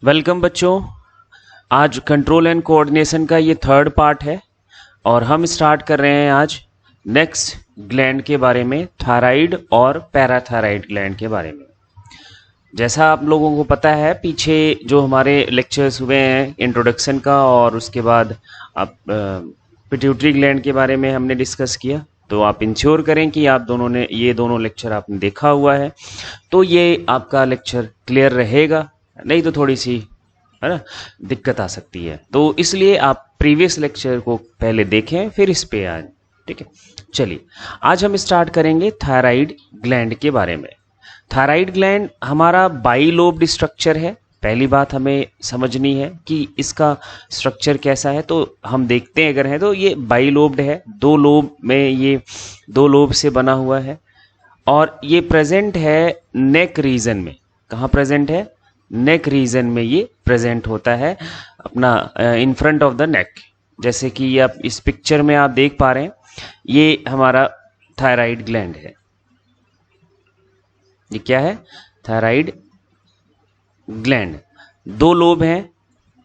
Welcome बच्चों। आज control and coordination का ये थर्ड पार्ट है और हम स्टार्ट कर रहे हैं आज नेक्स्ट ग्लैंड के बारे में, थायराइड और पैराथायराइड ग्लैंड के बारे में। जैसा आप लोगों को पता है, पीछे जो हमारे लेक्चर्स हुए हैं इंट्रोडक्शन का और उसके बाद आप पिट्यूटरी ग्लैंड के बारे में हमने डिस्कस किया, तो आप इंश्योर करें कि आप दोनों ने ये दोनों लेक्चर आपने देखा हुआ है, तो ये आपका लेक्चर क्लियर रहेगा। नहीं तो थोड़ी सी है ना दिक्कत आ सकती है, तो इसलिए आप प्रीवियस लेक्चर को पहले देखें फिर इस पे आए। ठीक है, चलिए आज हम स्टार्ट करेंगे थायराइड ग्लैंड के बारे में। थायराइड ग्लैंड हमारा बाइलोब्ड स्ट्रक्चर है। पहली बात हमें समझनी है कि इसका स्ट्रक्चर कैसा है, तो हम देखते हैं अगर है तो ये बाइलोब्ड है, दो लोब में, ये दो लोब से बना हुआ है और ये प्रेजेंट है नेक रीजन में। कहाँ प्रेजेंट है? नेक रीजन में ये प्रेजेंट होता है, अपना in front of the neck. जैसे कि आप इस पिक्चर में आप देख पा रहे हैं, ये हमारा थायराइड ग्लैंड है। ये क्या है? Thyroid gland. दो लोब हैं,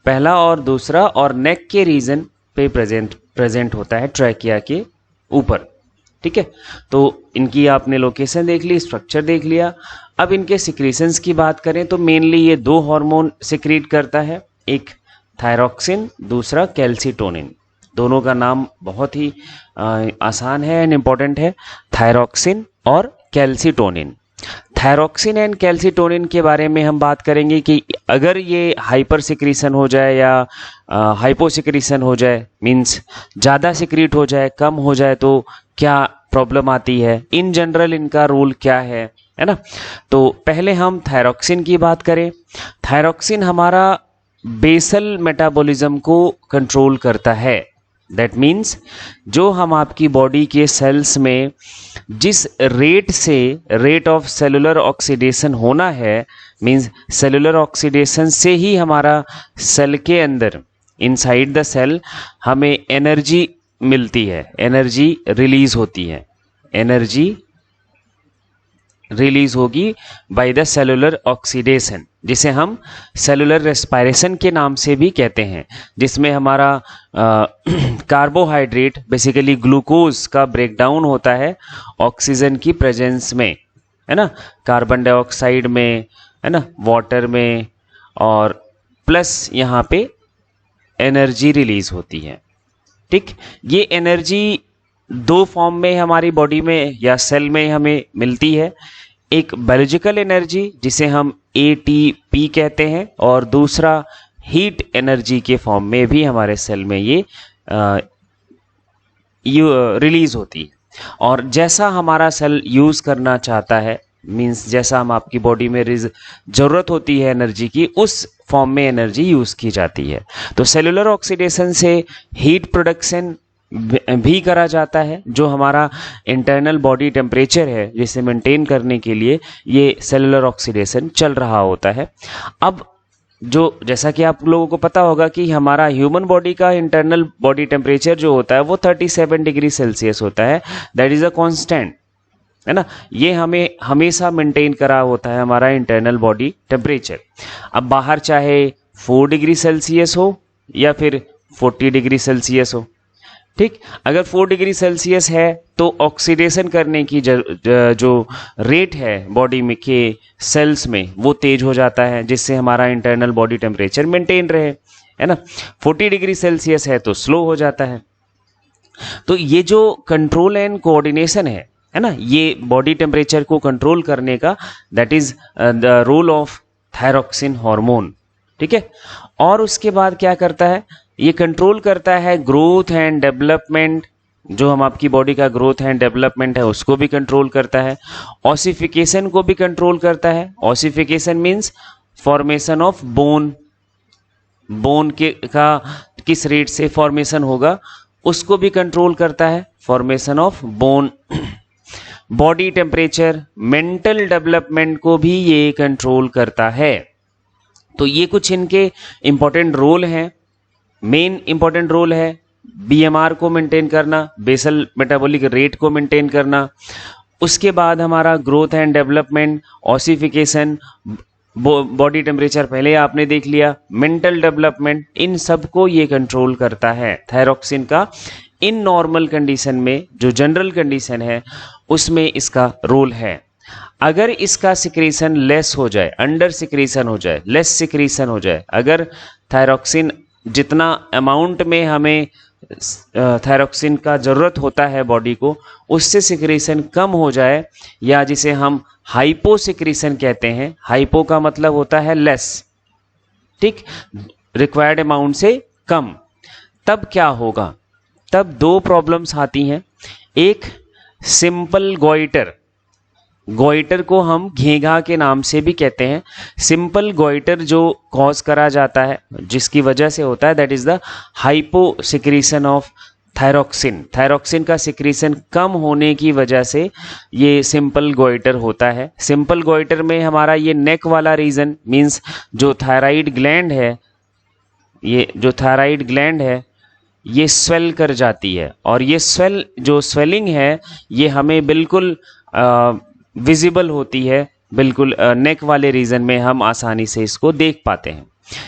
पहला और दूसरा, और नेक के रीजन पे प्रेजेंट होता है, ट्रैकिया के ऊपर। ठीक है, तो इनकी आपने लोकेशन देख ली, स्ट्रक्चर देख लिया। अब इनके सिक्रीशंस की बात करें तो मेनली ये दो हार्मोन सिक्रीट करता है, एक थायरॉक्सिन, दूसरा कैल्सीटोनिन। दोनों का नाम बहुत ही आसान है एंड इम्पॉर्टेंट है, थायरॉक्सिन और कैल्सीटोनिन। थायरॉक्सिन एंड कैल्सीटोनिन के बारे में हम बात करेंगे कि अगर ये हाइपर सिक्रीशन हो जाए या हाइपो सिक्रीशन हो जाए, मीन्स ज़्यादा सिक्रीट हो जाए, कम हो जाए, तो क्या प्रॉब्लम आती है, इन जनरल इनका रोल क्या है ना। तो पहले हम थायरॉक्सिन की बात करें। थायरॉक्सिन हमारा बेसल मेटाबॉलिज्म को कंट्रोल करता है। दैट मीन्स जो हम आपकी बॉडी के सेल्स में जिस रेट से रेट ऑफ सेलुलर ऑक्सीडेशन होना है, मीन्स सेलुलर ऑक्सीडेशन से ही हमारा सेल के अंदर, इनसाइड द सेल, हमें एनर्जी मिलती है, एनर्जी रिलीज होती है। एनर्जी रिलीज होगी बाय द सेलुलर ऑक्सीडेशन, जिसे हम सेलुलर रेस्पिरेशन के नाम से भी कहते हैं, जिसमें हमारा कार्बोहाइड्रेट, बेसिकली ग्लूकोज का ब्रेकडाउन होता है ऑक्सीजन की प्रेजेंस में, है ना, कार्बन डाइऑक्साइड में, है ना, वाटर में, और प्लस यहाँ पे एनर्जी रिलीज होती है। ठीक, ये एनर्जी दो फॉर्म में हमारी बॉडी में या सेल में हमें मिलती है। एक बायोलॉजिकल एनर्जी जिसे हम एटीपी कहते हैं, और दूसरा हीट एनर्जी के फॉर्म में भी हमारे सेल में ये रिलीज होती है। और जैसा हमारा सेल यूज करना चाहता है, मीन्स जैसा हम आपकी बॉडी में जरूरत होती है एनर्जी की, उस फॉर्म में एनर्जी यूज की जाती है। तो सेलुलर ऑक्सीडेशन से हीट प्रोडक्शन भी करा जाता है, जो हमारा इंटरनल बॉडी टेम्परेचर है जिसे मेंटेन करने के लिए ये सेलुलर ऑक्सीडेशन चल रहा होता है। अब जो, जैसा कि आप लोगों को पता होगा कि हमारा ह्यूमन बॉडी का इंटरनल बॉडी टेम्परेचर जो होता है वो 37 डिग्री सेल्सियस होता है। दैट इज अ कांस्टेंट, है ना, ये हमें हमेशा मेंटेन करा होता है हमारा इंटरनल बॉडी टेम्परेचर। अब बाहर चाहे 4 डिग्री सेल्सियस हो या फिर 40 डिग्री सेल्सियस हो, ठीक, अगर 4 डिग्री सेल्सियस है तो ऑक्सीडेशन करने की जो रेट है बॉडी में के सेल्स में वो तेज हो जाता है, जिससे हमारा इंटरनल बॉडी टेम्परेचर मेंटेन रहे, है ना। 40 डिग्री सेल्सियस है तो स्लो हो जाता है। तो ये जो कंट्रोल एंड कोऑर्डिनेशन है ना, ये बॉडी टेम्परेचर को कंट्रोल करने का, that is the role of thyroxine hormone. ठीक है, और उसके बाद क्या करता है, ये कंट्रोल करता है ग्रोथ एंड डेवलपमेंट। जो हम आपकी बॉडी का ग्रोथ एंड डेवलपमेंट है उसको भी कंट्रोल करता है। ऑसिफिकेशन को भी कंट्रोल करता है। Ossification means formation of bone. Bone के का किस रेट से फॉर्मेशन होगा उसको भी कंट्रोल करता है, formation of bone. Body temperature, mental development को भी ये कंट्रोल करता है। तो ये कुछ इनके इंपॉर्टेंट रोल हैं। मेन इंपॉर्टेंट रोल है बीएमआर को मेंटेन करना, बेसल मेटाबॉलिक रेट को मेंटेन करना। उसके बाद हमारा growth and development, ossification, body temperature पहले आपने देख लिया, मेंटल डेवलपमेंट, इन सब को ये कंट्रोल करता है थायरॉक्सिन का। इन नॉर्मल कंडीशन में, जो जनरल कंडीशन है उसमें इसका रोल है। अगर इसका सिक्रीशन लेस हो जाए, अंडर सिक्रीशन हो जाए, लेस सिक्रीशन हो जाए, अगर थायरॉक्सिन जितना अमाउंट में हमें थायरॉक्सिन का ज़रूरत होता है बॉडी को, उससे सिक्रीशन कम हो जाए, या जिसे हम हाइपो सिक्रीशन कहते हैं, हाइपो का मतलब होता है लेस, ठीक, रिक्वायर्ड अमाउंट से कम, तब क्या होगा? तब दो प्रॉब्लम्स आती हैं। एक सिंपल गोइटर, गोइटर को हम घेंघा के नाम से भी कहते हैं। सिंपल गोइटर जो कॉज करा जाता है, जिसकी वजह से होता है, that is the hypo secretion of thyroxine. Thyroxine का सिक्रीशन कम होने की वजह से ये सिंपल गोइटर होता है। सिंपल गोइटर में हमारा ये नेक वाला रीजन, मीन्स जो थायराइड ग्लैंड है, ये जो थायराइड ग्लैंड है ये स्वेल कर जाती है, और ये जो स्वेलिंग है ये हमें बिल्कुल विजिबल होती है, बिल्कुल नेक वाले रीजन में हम आसानी से इसको देख पाते हैं।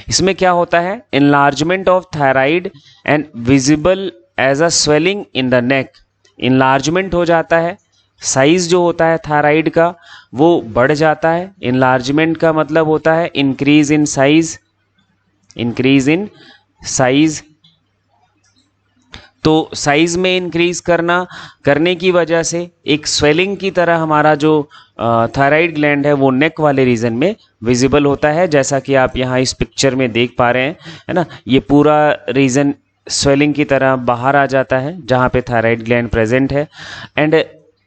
इसमें क्या होता है? Enlargement of thyroid and visible as a swelling in the neck. Enlargement हो जाता है, साइज जो होता है थायराइड का वो बढ़ जाता है। इनलार्जमेंट का मतलब होता है increase in size, increase in size. तो साइज में इंक्रीज करने की वजह से एक स्वेलिंग की तरह हमारा जो थायराइड ग्लैंड है वो नेक वाले रीजन में विजिबल होता है, जैसा कि आप यहाँ इस पिक्चर में देख पा रहे हैं, है ना। ये पूरा रीजन स्वेलिंग की तरह बाहर आ जाता है जहाँ पे थायराइड ग्लैंड प्रेजेंट है। एंड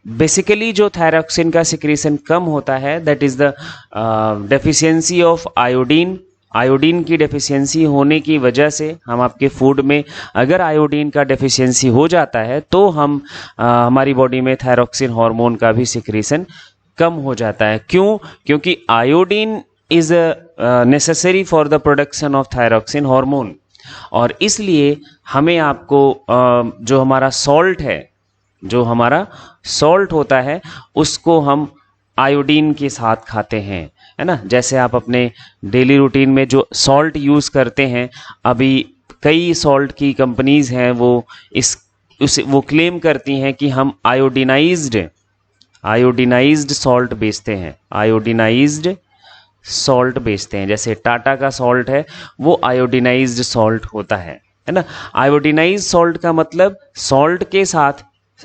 बेसिकली जो थायरॉक्सिन का सिक्रीशन कम होता है, that is the deficiency of iodine. Iodine की डेफिशिएंसी होने की वजह से हम आपके फूड में अगर आयोडीन का डेफिशिएंसी हो जाता है तो हम हमारी बॉडी में थायरॉक्सिन हार्मोन का भी सिक्रीशन कम हो जाता है। क्यों? क्योंकि iodine is necessary for the production of thyroxine hormone, और इसलिए हमें आपको जो हमारा सॉल्ट है, जो हमारा सॉल्ट होता है उसको हम आयोडीन के साथ खाते हैं, है ना। जैसे आप अपने डेली रूटीन में जो सॉल्ट यूज़ करते हैं, अभी कई सॉल्ट की कंपनीज हैं वो वो क्लेम करती हैं कि हम आयोडीनाइज्ड सॉल्ट बेचते हैं, आयोडीनाइज्ड सॉल्ट बेचते हैं। जैसे टाटा का सॉल्ट है वो आयोडीनाइज्ड सॉल्ट होता है ना। आयोडीनाइज्ड सॉल्ट का मतलब सॉल्ट के साथ,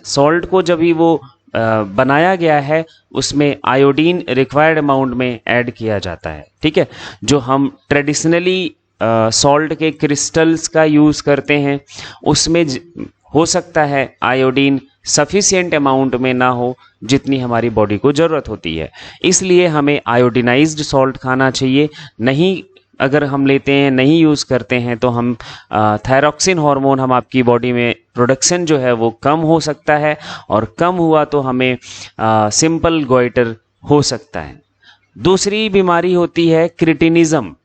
सॉल्ट को जब भी वो बनाया गया है उसमें आयोडीन रिक्वायर्ड अमाउंट में ऐड किया जाता है, ठीक है। जो हम ट्रेडिशनली सॉल्ट के क्रिस्टल्स का यूज़ करते हैं उसमें हो सकता है आयोडीन सफिशिएंट अमाउंट में ना हो जितनी हमारी बॉडी को ज़रूरत होती है, इसलिए हमें आयोडीनाइज्ड सॉल्ट खाना चाहिए। नहीं, अगर हम लेते हैं, नहीं यूज़ करते हैं, तो हम थायरॉक्सिन हार्मोन हम आपकी बॉडी में प्रोडक्शन जो है वो कम हो सकता है, और कम हुआ तो हमें सिंपल गोइटर हो सकता है। दूसरी बीमारी होती है क्रिटिनिज्म।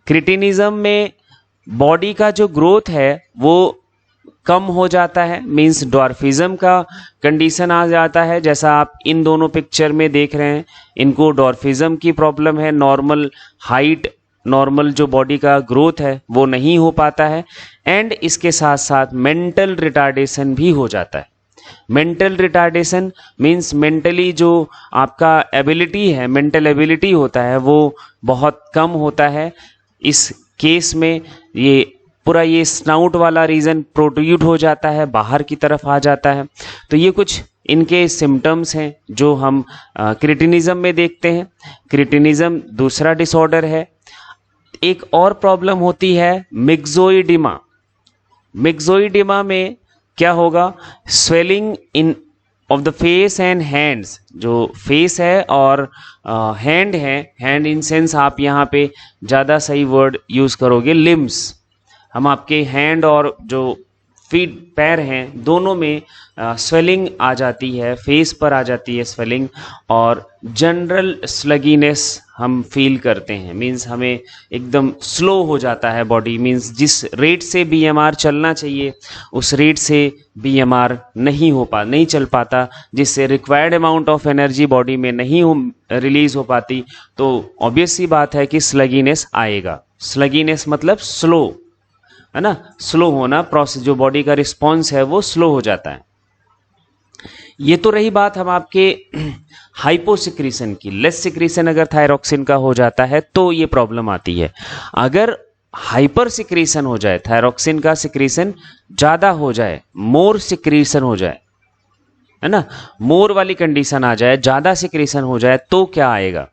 क्रिटिनिज्म में बॉडी का जो ग्रोथ है वो कम हो जाता है, मींस डॉर्फिज्म का कंडीशन आ जाता है। जैसा आप इन दोनों पिक्चर में देख रहे हैं, इनको डॉर्फिज्म की प्रॉब्लम है। नॉर्मल हाइट, नॉर्मल जो बॉडी का ग्रोथ है वो नहीं हो पाता है, एंड इसके साथ साथ मेंटल रिटार्डेशन भी हो जाता है। मेंटल रिटार्डेशन मींस मेंटली जो आपका एबिलिटी है, मेंटल एबिलिटी होता है वो बहुत कम होता है। इस केस में ये पूरा ये स्नाउट वाला रीजन प्रोट्रूड हो जाता है, बाहर की तरफ आ जाता है। तो ये कुछ इनके सिम्टम्स हैं जो हम क्रिटिनिज्म में देखते हैं। क्रिटिनिज्म दूसरा डिसऑर्डर है। एक और प्रॉब्लम होती है मिक्सोइडिमा। मिक्सोइडिमा में क्या होगा? Swelling in of the face and hands. जो फेस है और हैंड है, हैंड इन सेंस आप यहाँ पे ज़्यादा सही वर्ड यूज़ करोगे लिम्स। हम आपके हैंड और जो फीट, पैर हैं, दोनों में स्वेलिंग आ जाती है, फेस पर आ जाती है स्वेलिंग, और जनरल स्लगीनेस हम फील करते हैं, मीन्स हमें एकदम स्लो हो जाता है बॉडी, मीन्स जिस रेट से बीएमआर चलना चाहिए उस रेट से बीएमआर नहीं चल पाता, जिससे required amount of energy body में नहीं रिलीज हो पाती, तो ऑब्वियस सी बात है कि स्लगीनेस आएगा। स्लगीनेस मतलब स्लो, है ना, स्लो होना, प्रोसेस जो बॉडी का रिस्पॉन्स है वो स्लो हो जाता है। ये तो रही बात हम आपके हाइपोसिक्रीशन की। लेस सिक्रीशन अगर थायरॉक्सिन का हो जाता है तो ये प्रॉब्लम आती है। अगर हाइपर सिक्रीशन हो जाए, थायरॉक्सिन का सिक्रीशन ज़्यादा हो जाए, मोर सिक्रीशन हो जाए, है ना, मोर वाली कंडीशन आ जाए, ज़्यादा सिक्रीशन हो जाए, तो क्या आएगा?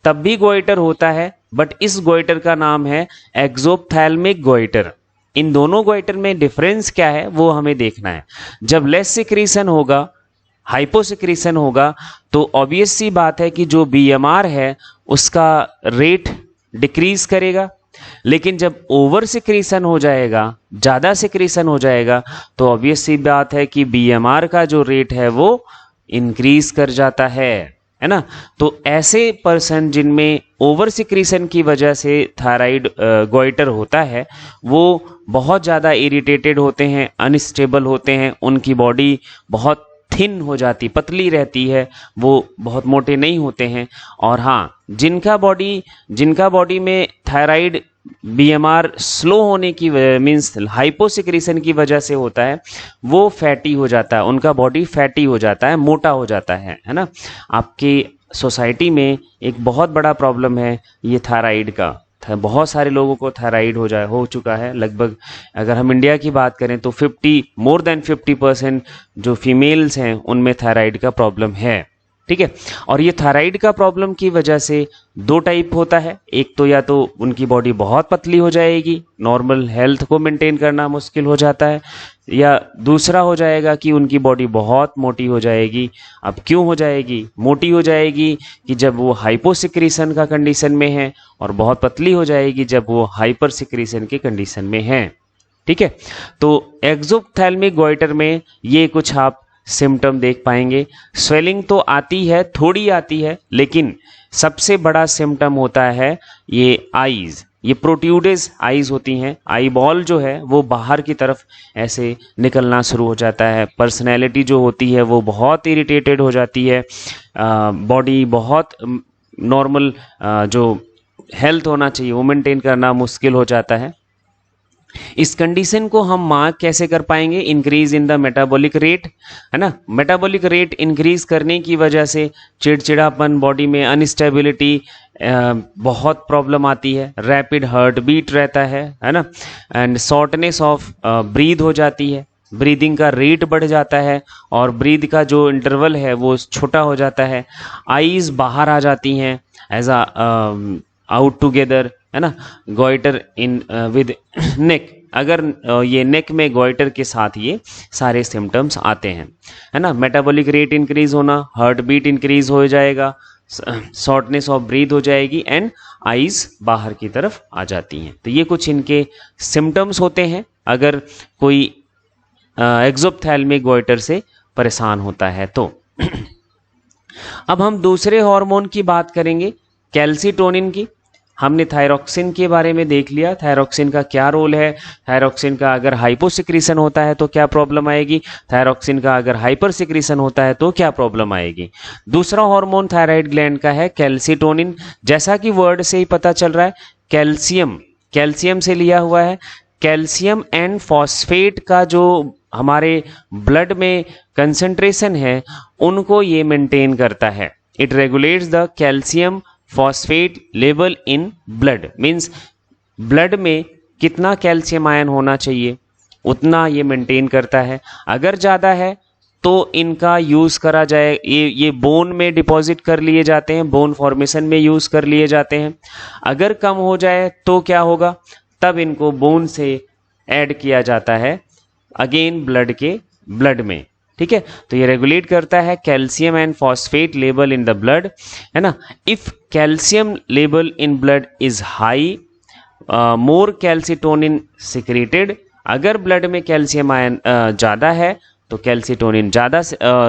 तब भी गोइटर होता है, बट इस गोइटर का नाम है एक्सोप्थैल्मिक गोइटर। इन दोनों गोइटर में डिफरेंस क्या है वो हमें देखना है। जब लेस सिक्रीशन होगा, हाइपोसिक्रीशन होगा, तो ऑब्वियस सी बात है कि जो बीएमआर है उसका रेट डिक्रीज करेगा। लेकिन जब ओवर सिक्रीशन हो जाएगा, ज़्यादा सिक्रीशन हो जाएगा, तो ऑब्वियस सी बात है कि बीएमआर का जो रेट है वो इंक्रीज कर जाता है ना। तो ऐसे पर्सन जिनमें ओवर सिक्रीशन की वजह से थायराइड गोइटर होता है, वो बहुत ज़्यादा इरिटेटेड होते हैं, अनस्टेबल होते हैं, उनकी बॉडी बहुत थिन हो जाती, पतली रहती है, वो बहुत मोटे नहीं होते हैं। और हाँ, जिनका बॉडी में थायराइड बीएमआर स्लो होने की मीन्स हाइपोसिक्रीशन की वजह से होता है, वो फैटी हो जाता है, उनका बॉडी फैटी हो जाता है, मोटा हो जाता है ना। आपकी सोसाइटी में एक बहुत बड़ा प्रॉब्लम है ये थायराइड का। बहुत सारे लोगों को थायराइड हो चुका है। लगभग अगर हम इंडिया की बात करें तो मोर देन 50% जो फीमेल्स हैं उनमें थायराइड का प्रॉब्लम है, ठीक है। और ये थायराइड का प्रॉब्लम की वजह से दो टाइप होता है। एक तो या तो उनकी बॉडी बहुत पतली हो जाएगी, नॉर्मल हेल्थ को मेंटेन करना मुश्किल हो जाता है, या दूसरा हो जाएगा कि उनकी बॉडी बहुत मोटी हो जाएगी। अब क्यों हो जाएगी? मोटी हो जाएगी कि जब वो हाइपोसिक्रीशन का कंडीशन में है, और बहुत पतली हो जाएगी जब वो हाइपर सिक्रीशन के कंडीशन में है, ठीक है। तो एक्सोप्थैल्मिक गोइटर में ये कुछ आप सिम्टम देख पाएंगे। स्वेलिंग तो आती है, थोड़ी आती है, लेकिन सबसे बड़ा सिम्टम होता है ये आईज, ये प्रोट्यूडेज आईज होती हैं। आई बॉल जो है वो बाहर की तरफ ऐसे निकलना शुरू हो जाता है। पर्सनैलिटी जो होती है वो बहुत इरिटेटेड हो जाती है। बॉडी बहुत नॉर्मल जो हेल्थ होना चाहिए वो मेंटेन करना मुश्किल हो जाता है। इस कंडीशन को हम मार्क कैसे कर पाएंगे? Increase in the metabolic rate, है ना। मेटाबॉलिक रेट इंक्रीज करने की वजह से चिड़चिड़ापन, बॉडी में अनस्टेबिलिटी, बहुत प्रॉब्लम आती है। रैपिड हार्ट बीट रहता है ना। एंड शॉर्टनेस ऑफ ब्रीथ हो जाती है, ब्रीदिंग का रेट बढ़ जाता है, और ब्रीथ का जो इंटरवल है वो छोटा हो जाता है। आईज बाहर आ जाती हैं एज अ आउट टुगेदर, है ना। गोइटर इन विद नेक, अगर ये नेक में गोइटर के साथ ये सारे सिम्टम्स आते हैं, है ना। मेटाबॉलिक रेट इंक्रीज होना, हार्ट बीट इंक्रीज हो जाएगा, शॉर्टनेस ऑफ ब्रीथ हो जाएगी, एंड आईज बाहर की तरफ आ जाती हैं। तो ये कुछ इनके सिम्टम्स होते हैं अगर कोई एक्सोप्थैल्मिक गोइटर से परेशान होता है तो। अब हम दूसरे हार्मोन की बात करेंगे, कैल्सीटोनिन की। हमने थायरॉक्सिन के बारे में देख लिया, थायरॉक्सिन का क्या रोल है, थायरॉक्सिन का अगर हाइपोसिक्रीशन होता है तो क्या प्रॉब्लम आएगी, थायरॉक्सिन का अगर हाइपर सिक्रीशन होता है तो क्या प्रॉब्लम आएगी। दूसरा हार्मोन थायराइड ग्लैंड का है कैल्सीटोनिन। जैसा कि वर्ड से ही पता चल रहा है, कैल्शियम, कैल्शियम से लिया हुआ है। कैल्शियम एंड फॉस्फेट का जो हमारे ब्लड में कंसंट्रेशन है उनको ये मेंटेन करता है। It regulates the calcium phosphate level in blood, means blood में कितना कैल्शियम आयन होना चाहिए उतना ये मेंटेन करता है। अगर ज़्यादा है तो इनका यूज़ करा जाए, ये बोन में डिपॉजिट कर लिए जाते हैं, बोन फॉर्मेशन में यूज़ कर लिए जाते हैं। अगर कम हो जाए तो क्या होगा, तब इनको बोन से ऐड किया जाता है अगेन ब्लड में, ठीक है। तो ये रेगुलेट करता है calcium and phosphate level in the blood, है ना। If calcium level in blood is high, more calcitonin secreted. अगर ब्लड में कैल्शियम आयन ज़्यादा है तो कैल्सीटोनिन ज़्यादा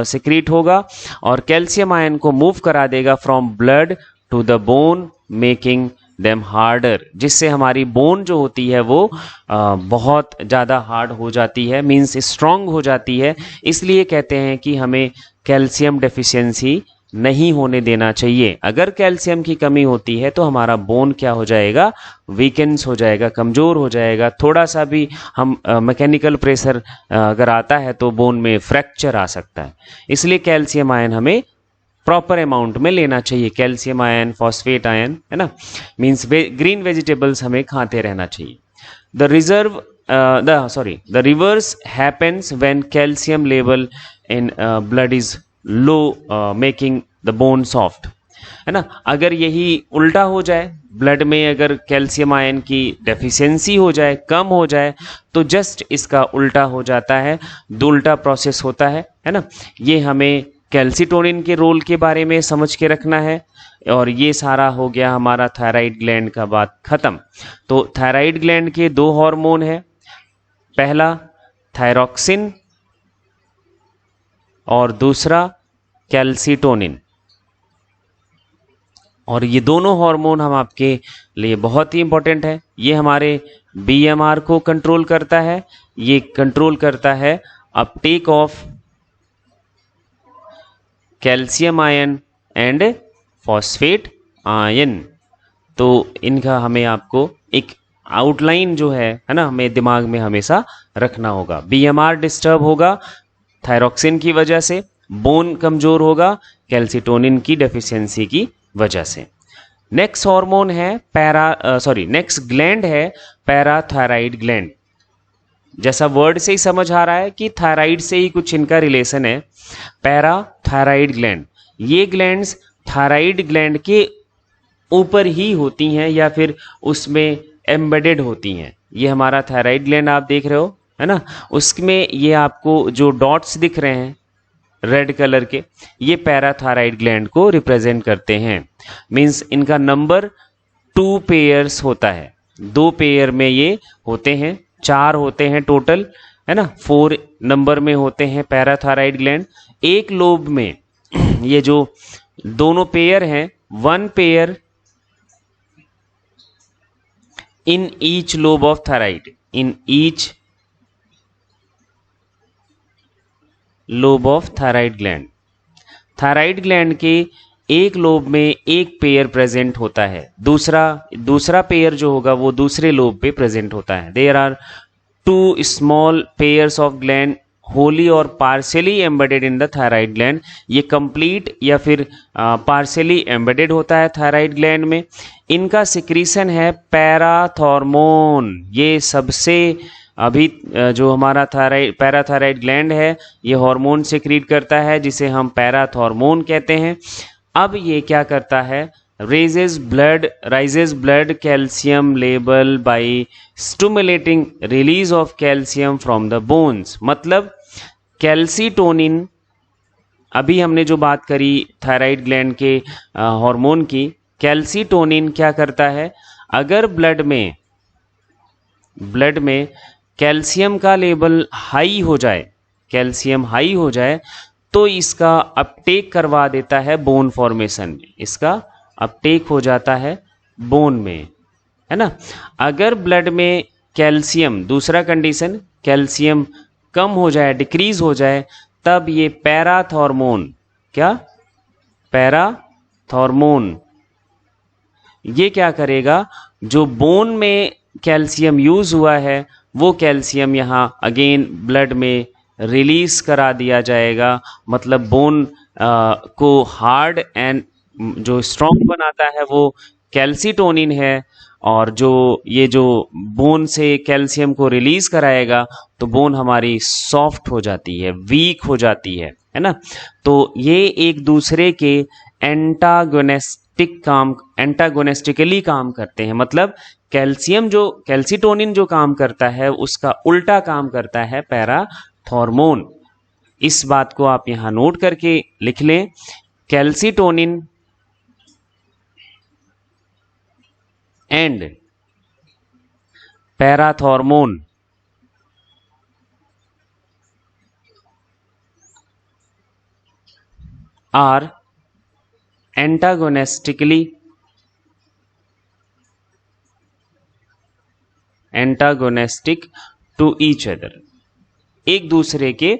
सिक्रीट होगा और कैल्शियम आयन को मूव करा देगा from blood to the bone making them harder, जिससे हमारी बोन जो होती है वो बहुत ज़्यादा हार्ड हो जाती है, मीन्स स्ट्रांग हो जाती है। इसलिए कहते हैं कि हमें कैल्शियम डेफिशिएंसी नहीं होने देना चाहिए। अगर कैल्शियम की कमी होती है तो हमारा बोन क्या हो जाएगा, वीकेंस हो जाएगा, कमज़ोर हो जाएगा। थोड़ा सा भी हम मैकेनिकल प्रेशर अगर आता है तो बोन में फ्रैक्चर आ सकता है। इसलिए कैल्शियम आयन हमें प्रॉपर अमाउंट में लेना चाहिए। कैल्शियम आयन, फॉस्फेट आयन, है ना, मीन्स ग्रीन वेजिटेबल्स हमें खाते रहना चाहिए। The reverse happens when calcium level in blood is low, making the bone soft, है ना। अगर यही उल्टा हो जाए, ब्लड में अगर कैल्शियम आयन की डेफिशिएंसी हो जाए, कम हो जाए, तो जस्ट इसका उल्टा हो जाता है, दो उल्टा प्रोसेस होता है ना। ये हमें कैल्सीटोनिन के रोल के बारे में समझ के रखना है। और ये सारा हो गया हमारा थायराइड ग्लैंड का बात खत्म। तो थायराइड ग्लैंड के दो हार्मोन है, पहला थायरॉक्सिन और दूसरा कैल्सीटोनिन। और ये दोनों हार्मोन हम आपके लिए बहुत ही इंपॉर्टेंट है। ये हमारे बीएमआर को कंट्रोल करता है, ये कंट्रोल करता है Uptake of calcium ion and phosphate ion. तो इनका हमें आपको एक आउटलाइन जो है ना, हमें दिमाग में हमेशा रखना होगा। बीएमआर डिस्टर्ब होगा थायरॉक्सिन की वजह से, बोन कमजोर होगा कैल्सीटोनिन की डेफिशिएंसी की वजह से। नेक्स्ट हार्मोन है नेक्स्ट ग्लैंड है पैराथायराइड ग्लैंड। जैसा वर्ड से ही समझ आ रहा है कि थायराइड से ही कुछ इनका रिलेशन है। पैराथायराइड ग्लैंड, ये ग्लैंड्स थायराइड ग्लैंड के ऊपर ही होती हैं या फिर उसमें एम्बेडेड होती हैं। ये हमारा थायराइड ग्लैंड आप देख रहे हो, है ना, उसमें ये आपको जो डॉट्स दिख रहे हैं रेड कलर के, ये पैराथायराइड ग्लैंड को रिप्रेजेंट करते हैं। मींस इनका नंबर 2 पेयर्स होता है, 2 पेयर में ये होते हैं, 4 होते हैं टोटल, है ना, 4 नंबर में होते हैं पैराथायराइड ग्लैंड। एक लोब में ये जो दोनों पेयर हैं, 1 pair in each lobe of thyroid, in each lobe of thyroid gland. Thyroid gland के एक लोब में एक पेयर प्रेजेंट होता है, दूसरा पेयर जो होगा वो दूसरे लोब पे प्रेजेंट होता है। There are 2 small pairs of gland wholly और partially embedded in the thyroid gland. ये कंप्लीट या फिर पार्शियली एम्बेडेड होता है थायराइड ग्लैंड में। इनका सिक्रीशन है पैराथॉर्मोन। ये सबसे अभी जो हमारा पैराथायराइड ग्लैंड है, ये हार्मोन सिक्रीट करता है जिसे हम पैराथॉर्मोन कहते हैं। अब ये क्या करता है, raises blood calcium level by stimulating release of calcium from the bones। मतलब कैल्सीटोनिन, अभी हमने जो बात करी थायराइड ग्लैंड के हार्मोन की, कैल्सीटोनिन क्या करता है, अगर ब्लड में कैल्शियम का लेवल हाई हो जाए, कैल्शियम हाई हो जाए, तो इसका अपटेक करवा देता है बोन फॉर्मेशन में, इसका अपटेक हो जाता है बोन में, है ना। अगर ब्लड में कैल्शियम, दूसरा कंडीशन, कैल्शियम कम हो जाए, डिक्रीज हो जाए, तब ये पैराथॉर्मोन, क्या, पैराथॉर्मोन, ये क्या करेगा, जो बोन में कैल्शियम यूज हुआ है वो कैल्शियम यहाँ अगेन ब्लड में रिलीज करा दिया जाएगा। मतलब बोन को हार्ड एंड जो स्ट्रॉन्ग बनाता है वो कैल्सीटोनिन है, और जो बोन से कैल्शियम को रिलीज कराएगा तो बोन हमारी सॉफ्ट हो जाती है, वीक हो जाती है ना। तो ये एक दूसरे के एंटागोनिस्टिकली काम करते हैं। मतलब कैल्सीटोनिन जो काम करता है उसका उल्टा काम करता है पैराथॉर्मोन। इस बात को आप यहां नोट करके लिख लें, calcitonin and parathormone are antagonistically antagonistic to each other, एक दूसरे के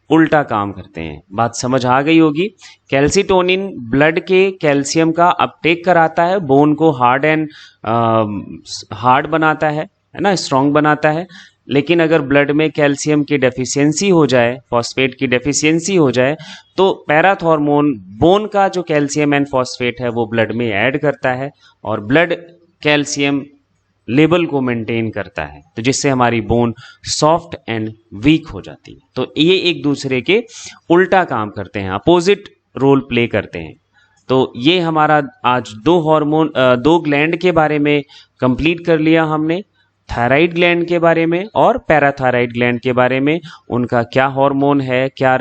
उल्टा काम करते हैं। बात समझ आ गई होगी। कैल्सिटोनिन ब्लड के कैल्शियम का अपटेक कराता है, बोन को हार्ड बनाता है ना, स्ट्रांग बनाता है। लेकिन अगर ब्लड में कैल्शियम की डेफिशिएंसी हो जाए, फॉस्फेट की डेफिशिएंसी हो जाए, तो पैराथॉर्मोन बोन का जो कैल्शियम एंड फॉस्फेट है वो ब्लड में ऐड करता है और ब्लड कैल्शियम लेवल को मेंटेन करता है, तो जिससे हमारी बोन सॉफ्ट एंड वीक हो जाती है। तो ये एक दूसरे के उल्टा काम करते हैं, अपोजिट रोल प्ले करते हैं। तो ये हमारा आज दो ग्लैंड के बारे में कंप्लीट कर लिया हमने, थायराइड ग्लैंड के बारे में और पैराथायराइड ग्लैंड के बारे में। उनका क्या हार्मोन है, क्या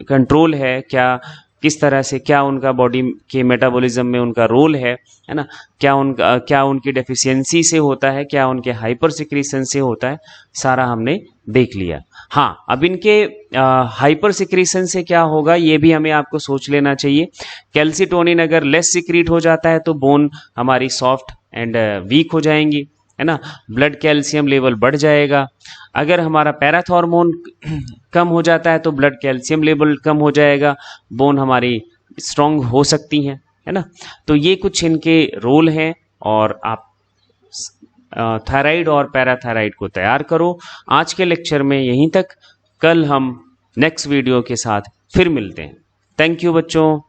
कंट्रोल है, क्या किस तरह से क्या उनका बॉडी के मेटाबॉलिज्म में उनका रोल है ना, क्या उनकी डेफिशिएंसी से होता है, क्या उनके हाइपर सिक्रीशन से होता है, सारा हमने देख लिया। हाँ, अब इनके हाइपर सिक्रीशन से क्या होगा ये भी हमें आपको सोच लेना चाहिए। कैल्सिटोनिन अगर लेस सिक्रीट हो जाता है तो बोन हमारी सॉफ्ट एंड वीक हो जाएंगी, है ना, ब्लड कैल्शियम लेवल बढ़ जाएगा। अगर हमारा पैराथॉर्मोन कम हो जाता है तो ब्लड कैल्शियम लेवल कम हो जाएगा, बोन हमारी स्ट्रांग हो सकती हैं, है ना। तो ये कुछ इनके रोल हैं और आप थायराइड और पैराथायराइड को तैयार करो। आज के लेक्चर में यहीं तक, कल हम नेक्स्ट वीडियो के साथ फिर मिलते हैं। थैंक यू बच्चों।